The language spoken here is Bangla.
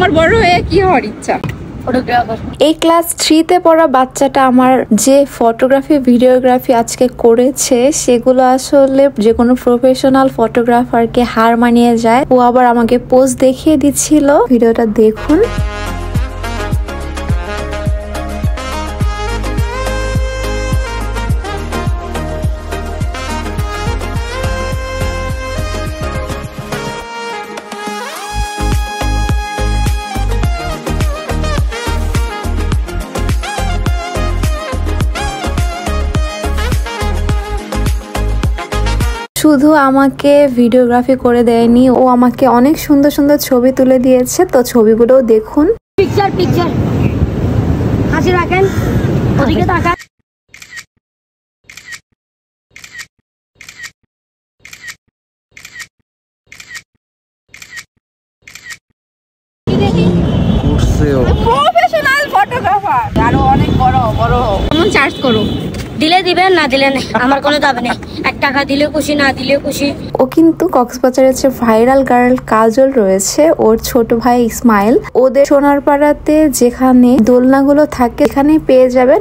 তোমার বড় হয়ে কি হওয়ার ইচ্ছা? এই ক্লাস 3-তে পড়া বাচ্চাটা আমার যে ফটোগ্রাফি ভিডিওগ্রাফি আজকে করেছে সেগুলো আসলে যে কোনো প্রফেশনাল ফটোগ্রাফারকে হার মানিয়ে যায়। ও আবার আমাকে পোজ দেখিয়ে দিচ্ছিল, ভিডিওটা দেখুন। শুধু আমাকে ভিডিওগ্রাফি করে দেয়নি, ও আমাকে অনেক সুন্দর সুন্দর ছবি তুলে দিয়েছে। তো ছবিগুলোও দেখুন। পিকচার পিকচার হাসি রাখেন, ওদিকে তাকান। প্রফেশনাল ফটোগ্রাফার, আরো অনেক বড় বড়। কেমন চার্জ করো? দিলে দিবেন, না দিলে নেই, আমার কোনো দাবি নেই। 1 টাকা দিলেও খুশি, না দিলেও খুশি। ও কিন্তু কক্সবাজারের যে ভাইরাল গার্ল কাজল রয়েছে, ওর ছোট ভাই ইসমাইল, ওদের সোনারপাড়াতে যেখানে দোলনাগুলো থাকে এখানে পেয়ে যাবেন।